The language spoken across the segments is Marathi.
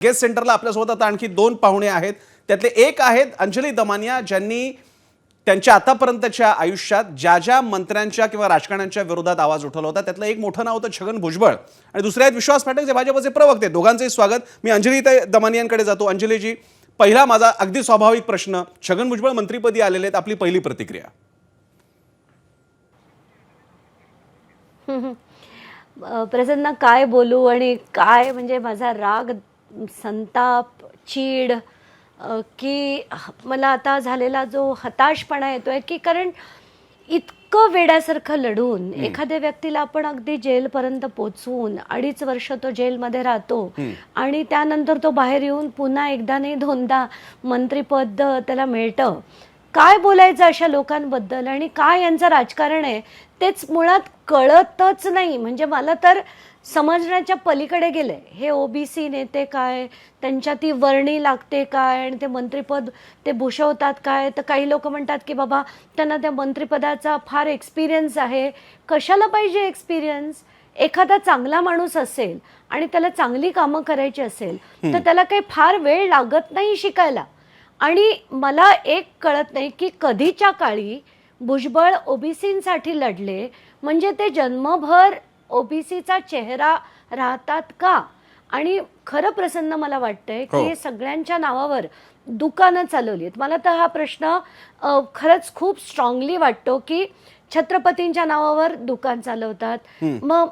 गेस्ट सेंटरला आपल्यासोबत आता आणखी दोन पाहुणे आहेत. त्यातले एक आहेत अंजली दमानिया, ज्यांनी त्यांच्या आतापर्यंतच्या आयुष्यात ज्या ज्या मंत्र्यांच्या किंवा राजकारण्यांच्या विरोधात आवाज उठवला होता त्यातलं एक मोठं नाव होतं छगन भुजबळ आणि दुसरे आहेत विश्वास पाठक, जे भाजपचे प्रवक्ते. दोघांचेही स्वागत. मी अंजली दमानियांकडे जातो. अंजलीजी, पहिला माझा अगदी स्वाभाविक प्रश्न, छगन भुजबळ मंत्रिपदी आलेले आहेत, आपली पहिली प्रतिक्रिया? प्रसन्न, काय बोलू आणि काय म्हणजे माझा राग, संताप, चीड की मला आता झालेला जो हताशपणा येतोय की कारण इतकं वेड्यासारखं लढून एखाद्या व्यक्तीला आपण अगदी जेलपर्यंत पोचवून 2.5 वर्ष तो जेलमध्ये राहतो आणि त्यानंतर तो बाहेर येऊन पुन्हा एकदा नाही दोनदा मंत्रिपद त्याला मिळतं. काय बोलायचं अशा लोकांबद्दल आणि काय यांचं राजकारण आहे तेच मुळात कळतच नाही. म्हणजे मला तर समजण्याच्या पलीकडे गेले. हे ओबीसी नेते काय, त्यांच्या ती वर्णी लागते काय आणि ते मंत्रिपद ते भूषवतात काय. तर काही लोक म्हणतात की बाबा त्यांना त्या मंत्रिपदाचा फार एक्सपिरियन्स आहे. कशाला पाहिजे एक्सपिरियन्स? एखादा चांगला माणूस असेल आणि त्याला चांगली कामं करायची असेल तर त्याला काही फार वेळ लागत नाही शिकायला. आणि मला एक कळत नाही की कधीच्या काळी भुजबळ ओबीसींसाठी लढले म्हणजे ते जन्मभर ओबीसीचा चेहरा राहतात का? आणि खरं प्रसन्न मला वाटतंय की सगळ्यांच्या नावावर दुकानं चालवली आहेत. मला तर हा प्रश्न खरंच खूप स्ट्रॉंगली वाटतो की छत्रपतींच्या नावावर दुकान चालवतात, मग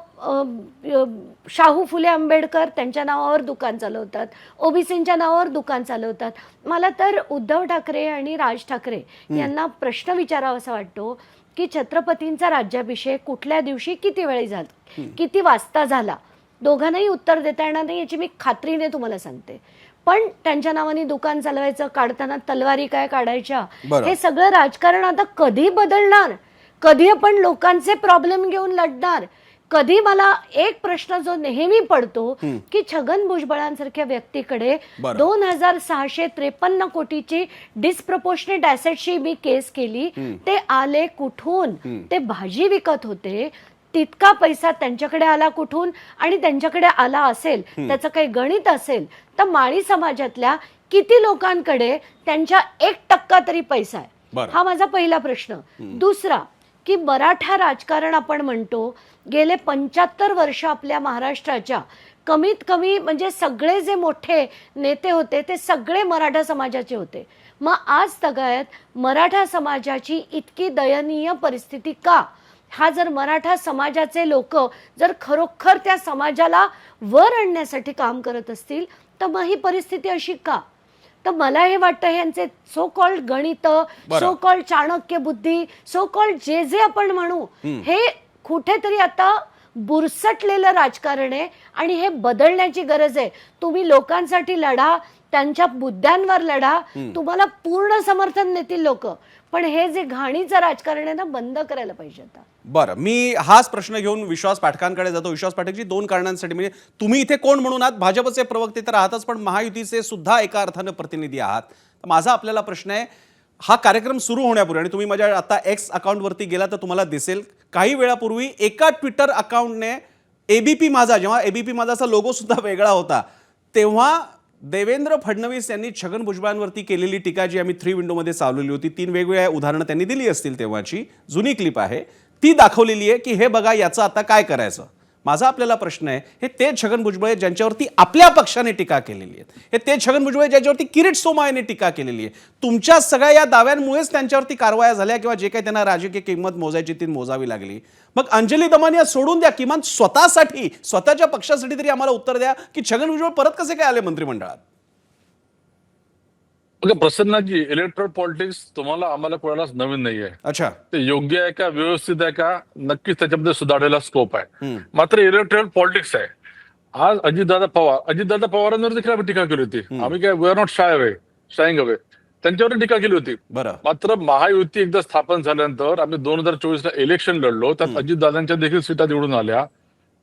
शाहू फुले आंबेडकर त्यांच्या नावावर दुकान चालवतात, ओबीसींच्या नावावर दुकान चालवतात. मला तर उद्धव ठाकरे आणि राज ठाकरे यांना प्रश्न विचारावासा वाटतो की छत्रपतींचा राज्याभिषेक कुठल्या दिवशी किती वेळी झाला, किती वाजता झाला? दोघांनाही उत्तर देता येणार नाही याची मी खात्रीने तुम्हाला सांगते. पण त्यांच्या नावाने दुकान चालवायचं, काढताना तलवारी काय काढायच्या, हे सगळं राजकारण आता कधी बदलणार? कधी आपण लोकांचे प्रॉब्लेम घेऊन लढणार? कधी? मला एक प्रश्न जो नेहमी पडतो की छगन भुजबळांसारख्या व्यक्तीकडे 2,653 कोटीची डिस्प्रपोर्शनेट ॲसेटची मी केस केली, ते आले कुठून? ते भाजी विकत होते, तितका पैसा त्यांच्याकडे आला कुठून? आणि त्यांच्याकडे आला असेल त्याचं काही गणित असेल तर माळी समाजातल्या किती लोकांकडे त्यांच्या 1% तरी पैसा आहे? हा माझा पहिला प्रश्न. दुसरा की मराठा राजकारण आपण म्हणतो, गेले 75 वर्ष आपल्या महाराष्ट्राच्या कमीत कमी म्हणजे सगळे जे मोठे नेते होते ते सगळे मराठा समाजाचे होते. मग आज तगायत मराठा समाजाची इतकी दयनीय परिस्थिती का? हा जर मराठा समाजाचे लोक जर खरोखर त्या समाजाला वर आणण्यासाठी काम करत असतील तर मग ही परिस्थिती अशी का? तर मला हे वाटतं यांचे सो कॉल्ड गणित, सो कॉल्ड चाणक्य बुद्धी, सो कॉल्ड जे जे आपण म्हणू, हे कुठेतरी आता बुरसटलेलं राजकारण आहे आणि हे बदलण्याची गरज आहे. तुम्ही लोकांसाठी लढा, त्यांच्या मुद्द्यांवर लढा, तुम्हाला पूर्ण समर्थन देतील लोक, पण हे जे घाणीचं राजकारण आहे ना, बंद करायला पाहिजे आता. बरं, मी हाच प्रश्न घेऊन विश्वास पाठकांकडे जातो. विश्वास पाठकजी, 2 कारणांसाठी, म्हणजे तुम्ही इथे कोण म्हणून आहात, भाजपचे प्रवक्ते तर आहातच, पण महायुतीचे सुद्धा एका अर्थानं प्रतिनिधी आहात. माझा आपल्याला प्रश्न आहे, हा कार्यक्रम सुरू होण्यापूर्वी, आणि तुम्ही माझ्या आता एक्स अकाउंटवरती गेला तर तुम्हाला दिसेल, काही वेळापूर्वी एका ट्विटर अकाउंटने एबीपी माझा, जेव्हा एबीपी माझाचा लोगो सुद्धा वेगळा होता, तेव्हा देवेंद्र फडणवीस यांनी छगन भुजबळांवरती केलेली टीका, जी आम्ही 3 विंडोमध्ये चालवली होती, 3 वेगवेगळ्या उदाहरणं त्यांनी दिली असतील, तेव्हाची जुनी क्लिप आहे ती दाखवलेली आहे की हे बघा याचं आता काय करायचं. माझा आपल्याला प्रश्न आहे, हे ते छगन भुजबळ ज्यांच्यावरती आपल्या पक्षाने टीका केलेली आहे, हे ते छगन भुजबळ ज्यांच्यावरती किरीट सोमय्यांनी टीका केलेली आहे, तुमच्या सगळ्या या दाव्यांमुळेच त्यांच्यावरती कारवाया झाल्या किंवा जे काही त्यांना राजकीय किंमत मोजायची ती मोजावी लागली. मग अंजली दमानिया सोडून द्या, किमान स्वतःसाठी, स्वतःच्या पक्षासाठी तरी आम्हाला उत्तर द्या की छगन भुजबळ परत कसे काय आले मंत्रिमंडळात? प्रसन्नाजी, इलेक्ट्रल पॉलिटिक्स तुम्हाला आम्हाला कोणालाच नवीन नाहीये. अच्छा, ते योग्य आहे का, व्यवस्थित आहे का, नक्कीच त्याच्यामध्ये सुधारायला स्कोप आहे. मात्र इलेक्ट्रल पॉलिटिक्स आहे. आज अजितदादा पवारांवर देखील आम्ही टीका केली होती. आम्ही काय, वी आर नॉट शायिंग अवे, त्यांच्यावर टीका केली होती. मात्र महायुती एकदा स्थापन झाल्यानंतर आम्ही 2024ला इलेक्शन लढलो, त्यात अजितदादांच्या देखील सीटा निवडून आल्या.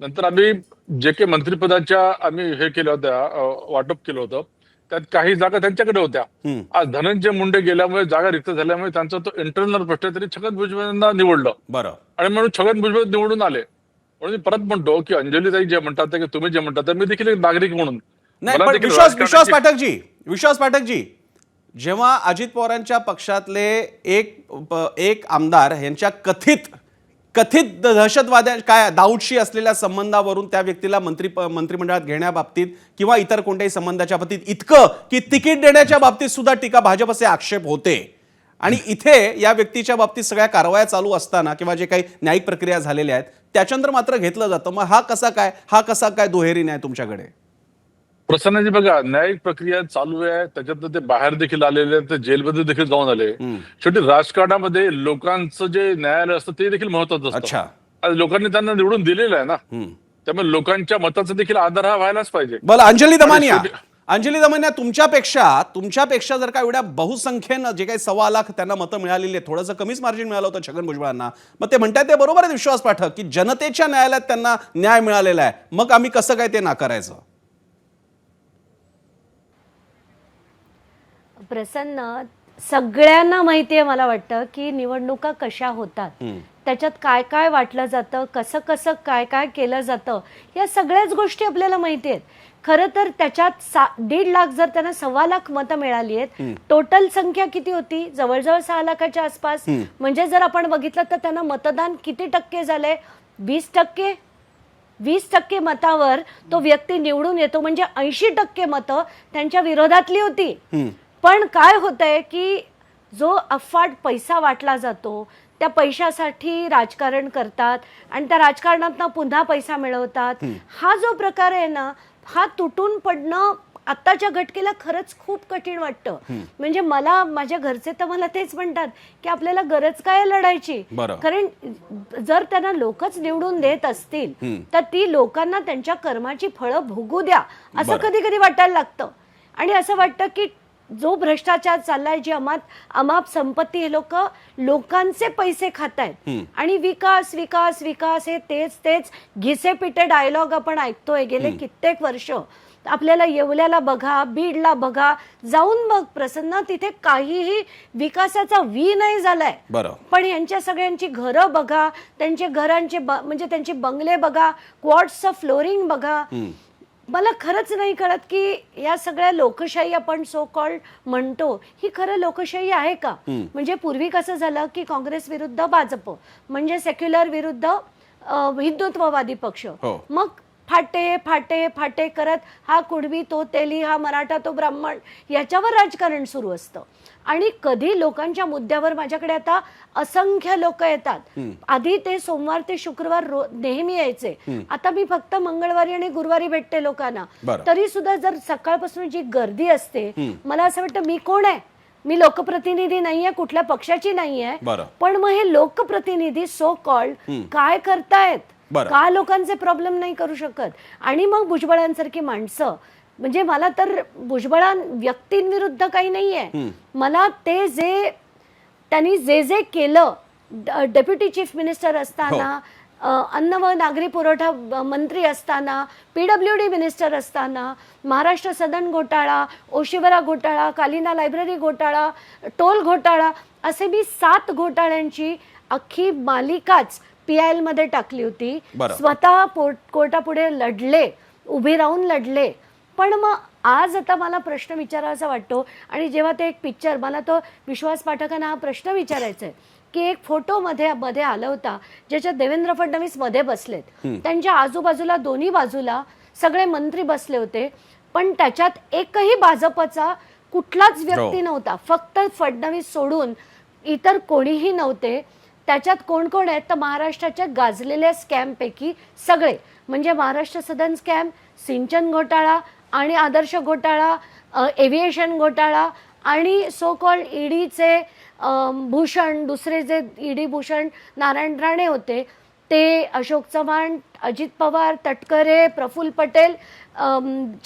नंतर आम्ही जे काही मंत्रिपदाच्या आम्ही हे केलं होत्या, वाटप केलं होतं, त्यात काही जागा त्यांच्याकडे होत्या. आज धनंजय मुंडे गेल्यामुळे जागा रिक्त झाल्यामुळे त्यांचा तो इंटरनल प्रश्न तरी छगन भुजबळांना निवडलं आणि म्हणून छगन भुजबळ निवडून आले. म्हणून मी परत म्हणतो की अंजलीताई जे म्हणतात की तुम्ही जे म्हणतात, मी देखील एक नागरिक म्हणून नाही मला पण देखील विश्वास पाठकजी जेव्हा अजित पवारांच्या पक्षातले एक आमदार यांच्या कथित दहशतवाद्या काय दाऊदशी असलेल्या संबंधावरून त्या व्यक्तीला मंत्रिमंडळात घेण्याबाबतीत किंवा इतर कोणत्याही संबंधाच्या बाबतीत इतकं की तिकीट देण्याच्या बाबतीत सुद्धा टीका भाजपचे आक्षेप होते आणि इथे या व्यक्तीच्या बाबतीत सगळ्या कारवाया चालू असताना किंवा जे काही न्यायिक प्रक्रिया झालेल्या आहेत त्याच्यानंतर मात्र घेतलं जातं. मग हा कसा काय दुहेरी न्याय तुमच्याकडे? प्रसन्नजी बघा, न्यायिक प्रक्रिया चालू आहे, त्याच्यात ते बाहेर देखील आलेले आहेत, ते जेलमध्ये देखील जाऊन आले. शेवटी राजकारणामध्ये लोकांचं जे न्यायालय असतं ते देखील महत्वाचं असतं. अच्छा, आज लोकांनी त्यांना निवडून दिलेलं आहे ना, त्यामुळे लोकांच्या मताचा देखील आदर हा व्हायलाच पाहिजे. बरं, अंजली दमानिया तुमच्यापेक्षा जर का एवढ्या बहुसंख्येनं जे काही 1.25 लाख त्यांना मतं मिळालेली आहेत, थोडंसं कमीच मार्जिन मिळालं होतं छगन भुजबळांना, मग ते म्हणतात ते बरोबर आहे विश्वास पाठक की जनतेच्या न्यायालयात त्यांना न्याय मिळालेला आहे, मग आम्ही कसं काय ते नाकारायचं? प्रसन्न, सगळ्यांना माहिती आहे मला वाटतं की निवडणुका कशा होतात, त्याच्यात काय काय वाटलं जातं, कसं कसं काय काय केलं जातं, या सगळ्याच गोष्टी आपल्याला माहिती आहेत. खरं तर त्याच्यात 1.5 लाख जर त्यांना 1.25 लाख मतं मिळाली आहेत, टोटल संख्या किती होती? जवळजवळ 6 लाखाच्या आसपास. म्हणजे जर आपण बघितलं तर त्यांना मतदान किती टक्के झालंय? 20%. 20% मतावर तो व्यक्ती निवडून येतो, म्हणजे 80% मतं त्यांच्या विरोधातली होती. पण काय होतंय की जो अफाट पैसा वाटला जातो, त्या पैशासाठी राजकारण करतात आणि त्या राजकारणातनं पुन्हा पैसा मिळवतात. हा जो प्रकार आहे ना, हा तुटून पडणं आत्ताच्या घटकेला खरंच खूप कठीण वाटतं. म्हणजे माझ्या घरचे तर मला तेच म्हणतात की आपल्याला गरज काय लढायची, कारण जर त्यांना लोकच निवडून देत असतील तर ती लोकांना त्यांच्या कर्माची फळं भोगू द्या, असं कधी कधी वाटायला लागतं. आणि असं वाटतं की जो भ्रष्टाचार चाललाय, जी अमाप संपत्ती, हे लोकांचे पैसे खातायत आणि विकास विकास विकास हे तेच घिसेपिटे डायलॉग आपण ऐकतोय गेले कित्येक वर्ष. आपल्याला येवल्याला बघा, बीडला बघा, जाऊन बघ प्रसन्न, तिथे काहीही विकासाचा नाही झालाय. पण यांच्या सगळ्यांची घरं बघा, त्यांचे घरांचे म्हणजे त्यांचे बंगले बघा, क्वार्ट्सचं फ्लोरिंग बघा. मला खरंच नाही कळत की या सगळ्या लोकशाही आपण सो कॉल्ड म्हणतो, ही खरं लोकशाही आहे का? म्हणजे पूर्वी कसं झालं की काँग्रेस विरुद्ध भाजप, म्हणजे सेक्युलर विरुद्ध हिंदुत्ववादी पक्ष, मग फाटे फाटे फाटे करत हा कुणबी तो तेली, हा मराठा तो ब्राह्मण, याच्यावर राजकारण सुरू असतं. आणि कधी लोकांच्या मुद्द्यावर माझ्याकडे आता असंख्य लोक येतात. आधी ते सोमवार ते शुक्रवार नेहमी यायचे, आता मी फक्त मंगळवारी आणि गुरुवारी भेटते लोकांना. तरी सुद्धा जर सकाळपासून जी गर्दी असते, मला असं वाटतं मी कोण आहे? मी लोकप्रतिनिधी नाहीये, कुठल्या पक्षाची नाहीये, पण मग हे लोकप्रतिनिधी सो कॉल्ड काय करतायत? का लोकांचे प्रॉब्लेम नाही करू शकत? आणि मग भुजबळांसारखी माणसं, म्हणजे मला तर भुजबळां व्यक्तींविरुद्ध काही नाहीये, मला ते त्यांनी जे केलं, डेप्युटी चीफ मिनिस्टर असताना, अन्न व नागरी पुरवठा मंत्री असताना, PWD मिनिस्टर असताना, महाराष्ट्र सदन घोटाळा, ओशिवरा घोटाळा, कालिना लायब्ररी घोटाळा, टोल घोटाळा, असे मी 7 घोटाळ्यांची अख्खी मालिकाच PIL मध्ये टाकली होती. स्वतः कोर्टापुढे लढले, उभे राहून लढले. पण मग आज आता मला प्रश्न विचारायचा वाटतो, आणि जेव्हा ते एक पिक्चर, मला तो विश्वास पाठकांना हा प्रश्न विचारायचा आहे की एक फोटो मध्ये आला होता ज्याच्यात देवेंद्र फडणवीस मध्ये बसलेत, त्यांच्या आजूबाजूला दोन्ही बाजूला सगळे मंत्री बसले होते, पण त्याच्यात एकही भाजपचा कुठलाच व्यक्ती नव्हता, फक्त फडणवीस सोडून इतर कोणीही नव्हते. त्याच्यात कोण कोण आहेत तर महाराष्ट्राच्या गाजलेल्या स्कॅमपैकी सगळे, म्हणजे महाराष्ट्र सदन स्कॅम, सिंचन घोटाळा आणि आदर्श घोटाळा, एव्हिएशन घोटाळा, आणि सो कॉल्ड ईडीचे भूषण, दुसरे जे ईडी भूषण नारायण राणे होते ते, अशोक चव्हाण, अजित पवार, तटकरे, प्रफुल्ल पटेल,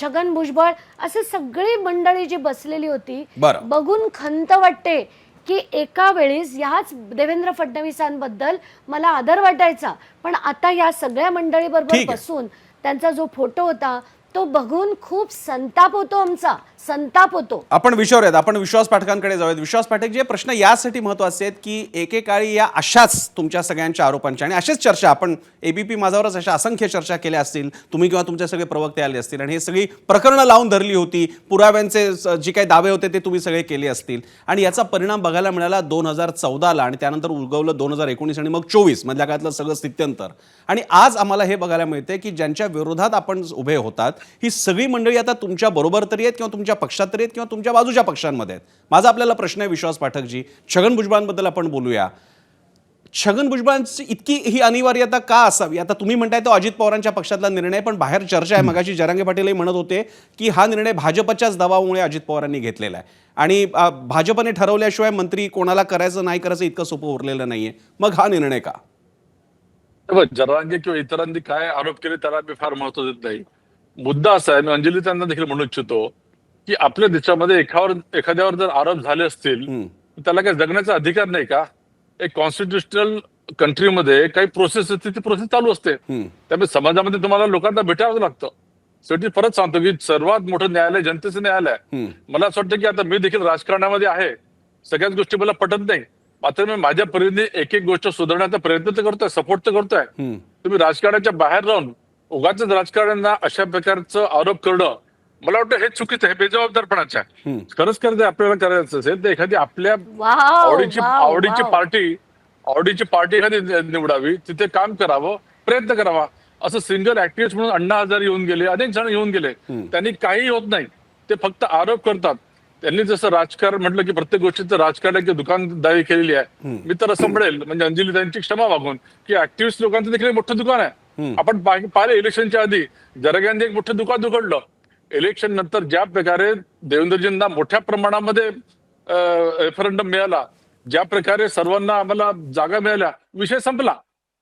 छगन भुजबळ, असे सगळी मंडळी जी बसलेली होती, बघून खंत वाटते की एका वेळेस ह्याच देवेंद्र फडणवीसांबद्दल मला आदर वाटायचा, पण आता या सगळ्या मंडळीबरोबर बसून त्यांचा जो फोटो होता तो बघून खूप संताप होतो आमचा संताप होतो. आपण विषयावर आहेत, आपण विश्वास पाठकांकडे जाऊयात. विश्वास पाठक, जे प्रश्न यासाठी महत्वाचे आहेत की एकेकाळी या अशाच तुमच्या सगळ्यांच्या आरोपांच्या आणि अशाच चर्चा आपण एबीपी माझावरच अशा असंख्य चर्चा केल्या असतील, तुम्ही किंवा तुमचे सगळे प्रवक्ते आले असतील आणि हे सगळी प्रकरणं लावून धरली होती, पुराव्यांचे जे काही दावे होते ते तुम्ही सगळे केले असतील आणि याचा परिणाम बघायला मिळाला 2014ला आणि त्यानंतर उद्भवलं 2019 आणि मग 24 मधल्या काळातलं सगळं स्थित्यंतर. आणि आज आम्हाला हे बघायला मिळते की ज्यांच्या विरोधात आपण उभे होतात ही सगळी मंडळी आता तुमच्या बरोबर तरी आहेत किंवा तुमच्या पक्षात तरी आहेत किंवा तुमच्या बाजूच्या पक्षांमध्ये आहेत. माझा आपल्याला प्रश्न आहे विश्वास पाठकजी, छगन भुजबळांबद्दल आपण बोलूया. छगन भुजबळांची इतकी ही अनिवार्यता का असावी? आता तुम्ही म्हणताय तो अजित पवारांच्या पक्षातला निर्णय, पण बाहेर चर्चा आहे, मगाशी जरांगे पाटीलही म्हणत होते की हा निर्णय भाजपच्याच दबावामुळे अजित पवारांनी घेतलेला आहे आणि भाजपने ठरवल्याशिवाय मंत्री कोणाला करायचं नाही करायचं इतकं सोपं उरलेलं नाहीये. मग हा निर्णय का? जरांगे किंवा इतरांनी काय आरोप केले त्याला मी फार महत्व देत नाही. मुद्दा असा आहे, मी अंजली त्यांना देखील म्हणू इच्छितो की आपल्या देशामध्ये एखाद्यावर जर आरोप झाले असतील तर त्याला काय जगण्याचा अधिकार नाही का? एक कॉन्स्टिट्युशनल कंट्रीमध्ये काही प्रोसेस असते, ती प्रोसेस चालू असते. त्यामुळे समाजामध्ये तुम्हाला लोकांना भेटावं लागतं. शेवटी परत सांगतो की सर्वात मोठं न्यायालय जनतेचं न्यायालय आहे. मला असं वाटतं की आता मी देखील राजकारणामध्ये आहे, सगळ्याच गोष्टी मला पटत नाही, मात्र मी माझ्या परीने एक एक गोष्ट सुधारण्याचा प्रयत्न तर करतोय, सपोर्ट तर करतोय. तुम्ही राजकारणाच्या बाहेर राहून उगाच राजकारण्यांना अशा प्रकारचं आरोप करणं मला वाटतं हे चुकीचं आहे, बेजबाबदारपणाचं आहे. खरंच करायचं आपल्याला करायचं असेल तर एखादी आपल्या आवडीची पार्टी एखादी निवडावी, तिथे काम करावं, प्रयत्न करावा. असं सिंगल ऍक्टिव्हिस्ट म्हणून अण्णा हजारे येऊन गेले, अनेक जण येऊन गेले, त्यांनी काही होत नाही, ते फक्त आरोप करतात. त्यांनी जसं राजकारण म्हटलं की प्रत्येक गोष्टीचं राजकारणाची दुकानदारी केलेली आहे. मी तर असं म्हणेल, म्हणजे अंजली त्यांची क्षमा मागून, की ऍक्टिव्हिस्ट लोकांचं देखील मोठं दुकान आहे. आपण पाहिलं इलेक्शनच्या आधी जरांगे एक मोठं दुकान उघडलं. इलेक्शन नंतर ज्या प्रकारे देवेंद्रजींना मोठ्या प्रमाणामध्ये रेफरंडम मिळाला, ज्या प्रकारे सर्वांना आम्हाला जागा मिळाल्या, विषय संपला.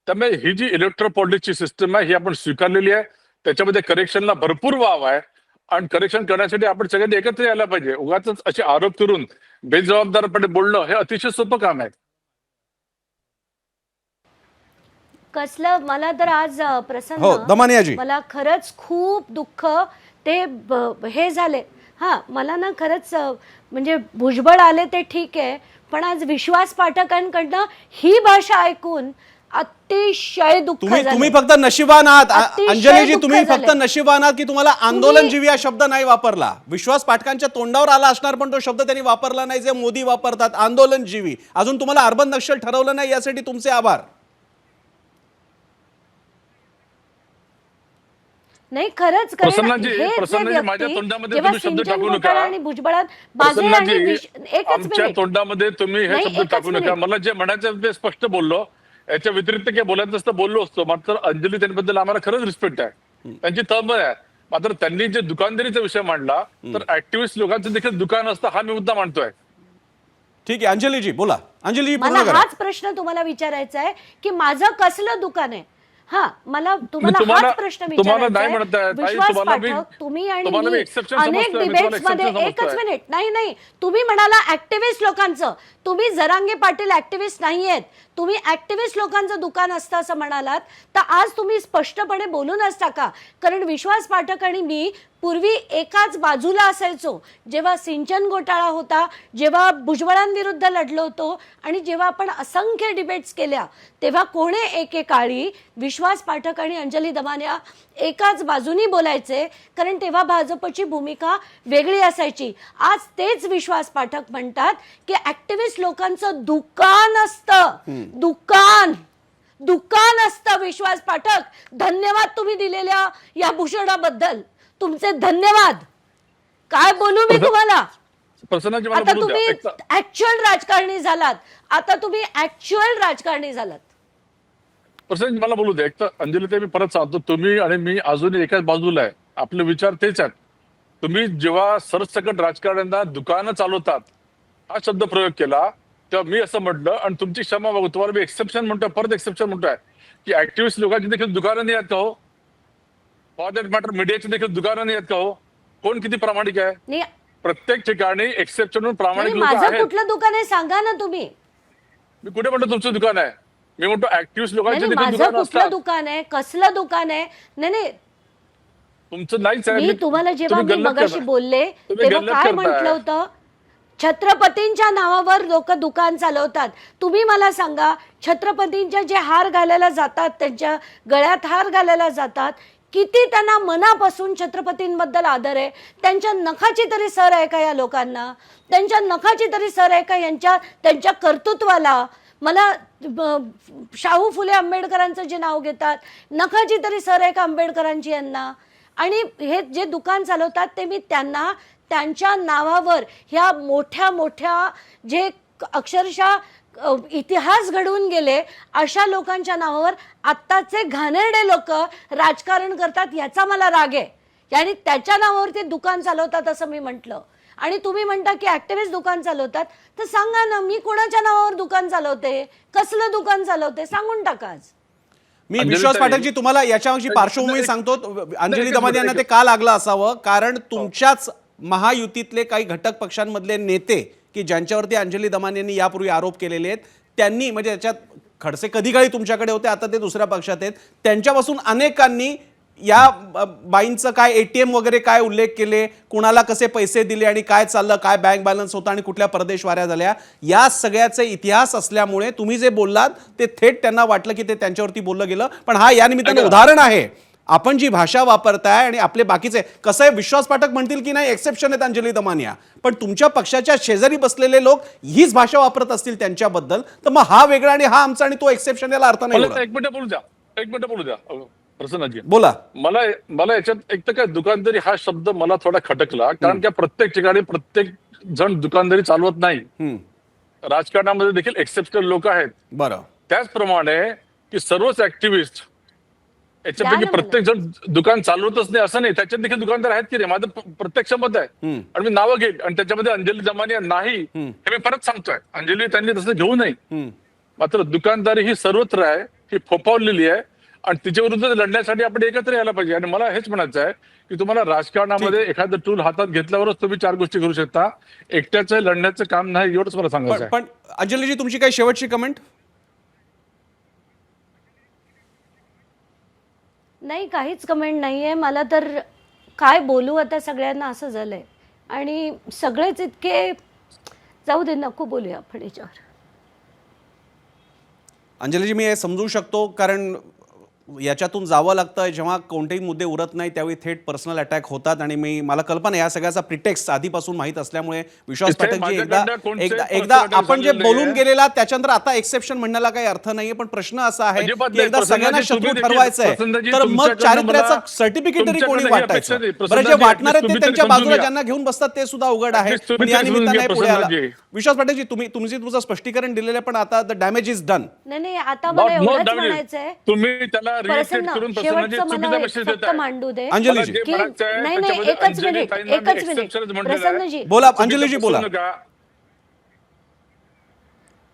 त्यामुळे ही जी इलेक्ट्रो पॉलिटिक्सची सिस्टम आहे ही आपण स्वीकारलेली आहे. त्याच्यामध्ये करेक्शनला भरपूर वाव आहे आणि करेक्शन करण्यासाठी आपण सगळ्यांनी एकत्र यायला पाहिजे. उगाच असे आरोप करून बेजबाबदारपणे बोलणं हे अतिशय सोपं काम आहे. कसलं मला तर आज हो, प्रसन्न, दमानियाजी. मला खरंच खूप दुःख ते हे झाले. हा, मला ना खरंच म्हणजे भुजबळ आले ते ठीक आहे, पण आज विश्वास पाठकांकडनं ही भाषा ऐकून अतिशय दुःख झालं. तुम्ही फक्त नशिबान आहात अतिशय अंजलीजी, दुःख तुम्ही फक्त झालंय. नशिबान आहात की तुम्हाला आंदोलनजीवी हा शब्द नाही वापरला. विश्वास पाठकांच्या तोंडावर आला असणार पण तो शब्द त्यांनी वापरला नाही जे मोदी वापरतात, आंदोलनजीवी. अजून तुम्हाला अर्बन नक्षल ठरवलं नाही, यासाठी तुमचे आभार. नाही खरंच प्रसन्नजी, माझ्या तोंडामध्ये तुम्ही शब्द टाकू नका. आणि भुजबळात बाजे आणि एकच आमच्या मिनिट तोंडामध्ये तुम्ही हे नाही, शब्द एकच टाकू नका. मिनिट. मला जे म्हणायचं ते स्पष्ट बोललो, याच्या व्यतिरिक्त काय बोलायचं असतं बोललो असतो. मात्र अंजली त्यांच्याबद्दल आम्हाला खरंच रिस्पेक्ट आहे, त्यांची तळमळ आहे. मात्र त्यांनी जे दुकानदारीचा विषय मांडला तर ऍक्टिव्हिस्ट लोकांचं देखील दुकान असतं, हा मी मुद्दा मांडतोय. ठीक आहे अंजलीजी, बोला. अंजलीजी, मला पूर्ण करा. हाच प्रश्न तुम्हाला विचारायचा आहे की माझं कसलं दुकान आहे. हा, मला तुम्हाला तुम्हाला- हाच प्रश्न तुम्हाला नाही विचारायचा म्हणताय, आहे. ताई, विश्वास तुम्हाला पाठक, तुम्ही आणि तुम्हाला मी मी exception अनेक समजतोय, मी तुम्हाला डिबेट्स मध्ये exception एकच समजतोय. मिनिट, नाही तुम्ही म्हणाला ऍक्टिव्हिस्ट लोकांचं, तुम्ही जरांगे पाटील ऍक्टिव्हिस्ट नाहीयेत, तुम्ही ऍक्टिव्हिस्ट लोकांचं दुकान असतं असं म्हणालात, तर आज तुम्ही स्पष्टपणे बोलूनच टाका. कारण विश्वास पाठक आणि मी पूर्वी एकाच बाजूला असायचो. जेव्हा सिंचन घोटाळा होता, जेव्हा भुजबळांविरुद्ध लढलो होतो आणि जेव्हा आपण असंख्य डिबेट्स केल्या, तेव्हा कोणे एकेकाळी विश्वास पाठक आणि अंजली दमानिया एकाच बाजूनी बोलायचे, कारण तेव्हा भाजपची भूमिका वेगळी असायची. आज तेच विश्वास पाठक म्हणतात की ऍक्टिव्हिस्ट लोकांचं दुकान असतं, दुकान असतं. विश्वास पाठक, धन्यवाद तुम्ही दिलेल्या या भूषणाबद्दल, तुमचे धन्यवाद. काय बोलू मी तुम्हाला? प्रसन्नाजी, मला आता बोलू तुम्ही द्या. ऍक्च्युअल राजकारणी झालात, प्रसन्न मला बोलू दे. एक तर अंजली ते मी परत सांगतो, तुम्ही आणि मी अजून एकाच बाजूला आहे, आपले विचार तेच आहेत. तुम्ही जेव्हा सरसकट राजकारण्यांना दुकानं चालवतात हा शब्द प्रयोग केला तेव्हा मी असं म्हटलं, आणि तुमची क्षमा मागू, तुम्हाला मी एक्सेप्शन म्हणतोय, परत एक्सेप्शन म्हणतोय की ऍक्टिव्हिस्ट लोकांची देखील दुकानं नाही आहेत का हो? फॉर दॅट मॅटर मीडियाची देखील दुकानं नाही आहेत का हो? कोण किती प्रामाणिक आहे? नाही. प्रत्येक ठिकाणी एक्सेप्शन म्हणून प्रामाणिक लोक माझं आहेत. कुठलं दुकान आहे सांगा ना तुम्ही. मी कुठे म्हणतो तुमचं दुकान आहे? मी म्हणतो ऍक्टिव्हिस्ट लोकांचे देखील माझं दुकान कुठलं असतात. दुकान आहे, कसलं दुकान आहे? नाही, तुमचं नाहीच आहे. मी तुम्हाला जेव्हा तुम्ही मी गल्लत मगाशी करताय. बोलले तुम्ही तेव्हा गल्लत काय करताय. म्हटलं होतं? छत्रपतींच्या नावावर लोक दुकान चालवतात. तुम्ही मला सांगा, छत्रपतींच्या जे हार घालायला जातात, त्यांच्या गळ्यात हार घालायला जातात, किती त्यांना मनापासून छत्रपतींबद्दल आदर आहे? त्यांच्या नखाची तरी सर आहे का या लोकांना? त्यांच्या नखाची तरी सर आहे का त्यांच्या कर्तृत्वाला? मला शाहू फुले आंबेडकरांचं जे नाव घेतात, नखाची तरी सर आहे का आंबेडकरांची यांना? आणि हे जे दुकान चालवतात ते मी त्यांना त्यांच्या नावावर ह्या मोठ्या मोठ्या जे अक्षरशः इतिहास घडवून गेले अशा लोकांच्या नावावर आत्ताचे घाणेरडे लोक राजकारण करतात, याचा मला राग आहे. आणि त्याच्या नावावर ते दुकान चालवतात असं मी म्हटलं. आणि तुम्ही म्हणता की ऍक्टिव्हिस्ट दुकान चालवतात, तर सांगा ना, मी कोणाच्या नावावर दुकान चालवते, कसलं दुकान चालवते, सांगून टाका आज. मी अंजली विश्वास ताई- पाठकजी तुम्हाला याच्यामागची पार्श्वभूमी सांगतो. अंजली दमानी यांना ते का लागलं असावं, कारण तुमच्याच महायुतीतले काही घटक पक्षांमधले नेते की ज्यांच्यावरती अंजली दमानी यांनी यापूर्वी आरोप केलेले आहेत, त्यांनी म्हणजे याच्यात खडसे कधी काळी तुमच्याकडे होते, आता ते दुसऱ्या पक्षात आहेत, त्यांच्यापासून अनेकांनी या बाईंचं काय एटीएम वगैरे काय उल्लेख केले, कुणाला कसे पैसे दिले आणि काय चाललं, काय बँक बॅलन्स होता आणि कुठल्या परदेश वाऱ्या झाल्या, या सगळ्याचे इतिहास असल्यामुळे तुम्ही जे बोललात ते थेट त्यांना वाटलं की ते त्यांच्यावरती बोललं गेलं. पण हा या निमित्तानं उदाहरण आहे. आपण जी भाषा वापरताय आणि आपले बाकीचे कसं आहे, विश्वास पाठक म्हणतील की नाही एक्सेप्शन आहेत अंजली दमानिया, पण तुमच्या पक्षाच्या शेजारी बसलेले लोक हीच भाषा वापरत असतील त्यांच्याबद्दल, तर मग हा वेगळा आणि हा आमचा आणि तो एक्सेप्शन याला अर्थ नाही. एक मिनिट बोलू द्या प्रसन्नजी. बोला. मला याच्यात एक तर काय दुकानदारी हा शब्द मला थोडा खटकला, कारण की प्रत्येक ठिकाणी प्रत्येक जण दुकानदारी चालवत नाही. राजकारणामध्ये देखील एक्सेप्शनल लोक आहेत. बरं. त्याचप्रमाणे की सर्वच ऍक्टिव्हिस्ट याच्यापैकी द्या ना प्रत्येक जण दुकान चालवतच नाही असं नाही, त्याच्यात देखील दुकानदार आहेत की रे, माझं प्रत्यक्ष मत आहे. आणि मी नावं घेईल आणि त्याच्यामध्ये अंजली दमानिया नाही हे मी परत सांगतोय. अंजली त्यांनी तसं घेऊ नये. मात्र दुकानदारी ही सर्वत्र आहे, ही फोफावलेली आहे आणि तिच्या विरुद्ध लढण्यासाठी आपण एकत्र यायला पाहिजे. आणि मला हेच म्हणायचं आहे की तुम्हाला राजकारणामध्ये एखादं टूल हातात घेतल्यावरच तुम्ही चार गोष्टी करू शकता, एकट्याचं लढण्याचं काम नाही, एवढंच मला सांगायचं आहे. पण अंजलीजी तुमची काही शेवटची कमेंट? नाही, काहीच कमेंट नाही आहे. मला तर काय बोलू आता, सगळ्यांना असं झालंय आणि सगळेच इतके, जाऊ दे, नको बोलूया आपण याच्यावर. अंजलीजी मी हे समजू शकतो, कारण याच्यातून जावं लागतं जेव्हा कोणतेही मुद्दे उरत नाही त्यावेळी थेट पर्सनल अटॅक होतात. आणि मला कल्पना या सगळ्याचा प्रिटेक्स्ट आधीपासून माहीत असल्यामुळे विश्वास पाठकजी एकदा आपण जे बोलून गेलेला त्याच्यानंतर आता एक्सेप्शन म्हणण्याला काही अर्थ नाहीये. पण प्रश्न असा आहे की एकदा सगळ्यांना शत्रू ठरवायचं आहे, तर मग चारित्र्याचं सर्टिफिकेट तरी कोणी वाटायचं? बरं, जे वाटणार आहेत ते त्यांच्या बाजूला ज्यांना घेऊन बसतात ते सुद्धा अवघड आहे. पण या निमित्ताने पुढे आला. तुमचं स्पष्टीकरण दिलेलं, पण आता द डॅमेज इज डन. नाही, आता मला एवढंच म्हणायचंय, तुम्ही त्याला प्रसन्न, शेवटचं मला फक्त मांडू दे. अंजलीजी. नाही, एकच मिनिट प्रसन्नजी. बोला अंजलीजी, बोला.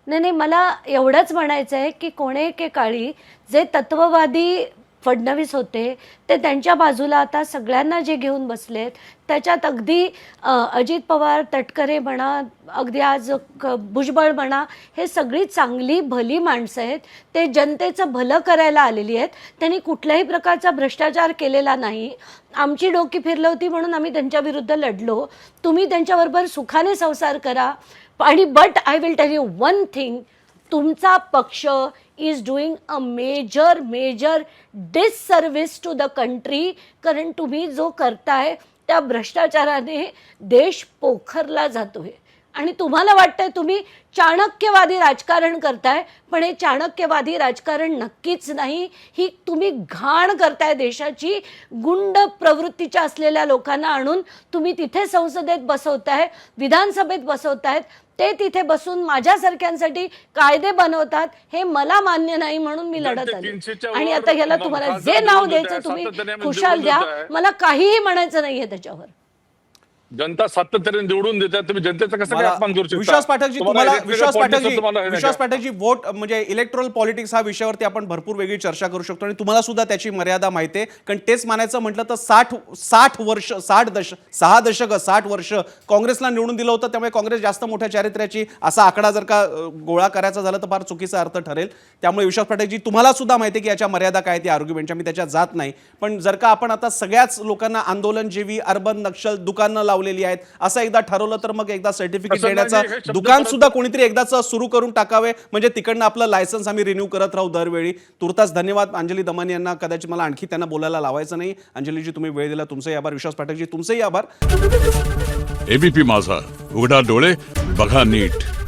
नाही, मला एवढंच म्हणायचं आहे की कोणे एके काळी जे तत्ववादी फडणवीस होते ते त्यांच्या बाजूला आता सगळ्यांना जे घेऊन बसलेत, त्याच्यात अगदी अजित पवार, तटकरे म्हणा, अगदी आज भुजबळ म्हणा, हे सगळी चांगली भली माणसं आहेत. ते जनतेचं भलं करायला आलेली आहेत. त्यांनी कुठल्याही प्रकारचा भ्रष्टाचार केलेला नाही. आमची डोकी फिरली होती म्हणून आम्ही त्यांच्या विरुद्ध लढलो. तुम्ही त्यांच्याबरोबर सुखाने संसार करा. आणि but I will tell you one thing, तुमचा पक्ष is doing a major disservice to the country. कारण तुम्ही जो करताय त्या भ्रष्टाचाराने देश पोखरला जातोय आणि तुम्हाला वाटतंय तुम्ही चाणक्यवादी राजकारण करताय, पण हे चाणक्यवादी राजकारण नक्कीच नाही. ही तुम्ही घाण करताय देशाची. गुंड प्रवृत्तीच्या असलेल्या लोकांना आणून तुम्ही तिथे संसदेत बसवताय, विधानसभेत बसवतायत. ते तिथे बसून माझ्यासारख्यांसाठी कायदे बनवतात. हे मला मान्य नाही, म्हणून मी लढत आले. आणि आता ह्याला तुम्हाला जे नाव द्यायचं तुम्ही खुशाल द्या, मला काहीही म्हणायचं नाहीये त्याच्यावर. जनता सातत्याने निवडून देतात, तुम्ही जनतेचा कसं काय मला- अपमान करू शकता? विश्वास पाठकजी तुम्हाला electoral विश्वास politics पाठकजी तुम्हाला हे नाही विश्वास का? पाठकजी वोट म्हणजे इलेक्ट्रॉल पॉलिटिक्स हा विषयावरती आपण भरपूर वेगळी चर्चा करू शकतो आणि तुम्हाला सुद्धा त्याची मर्यादा माहिती आहे. कारण तेच मानायचं म्हटलं तर 60 वर्ष 60 वर्ष काँग्रेसला निवडून दिलं होतं. त्यामुळे काँग्रेस जास्त मोठ्या चारित्र्याची असा आकडा जर का गोळा करायचा झाला तर फार चुकीचा अर्थ ठरेल. त्यामुळे विश्वास पाठकजी तुम्हाला सुद्धा माहिती आहे की याच्या मर्यादा काय त्या आर्ग्युमेंटच्या, मी त्याच्यात जात नाही. पण जर का आपण आता सगळ्याच लोकांना आंदोलन जेवी अर्बन नक्षल दुकानं लावलेली आहेत असं एकदा ठरवलं तर मग एकदा सर्टिफिकेट असं नाही, हे देण्याचं शब्द दुकान परत- सुद्धा कोणीतरी एकदाच सुरू करून टाकावे, म्हणजे तिकडनं आपलं लायसन्स आम्ही रिन्यू करत राहू दरवेळी. तुर्तास धन्यवाद अंजली दमानी यांना. कदाचित मला आणखी त्यांना बोलायला लावायचं नाही. अंजलीजी तुम्ही वेळ दिला, तुमचंही आभार. विश्वास पाठकजी तुमचंही आभार. एबीपी माझा, उघडा डोळे बघा नीट.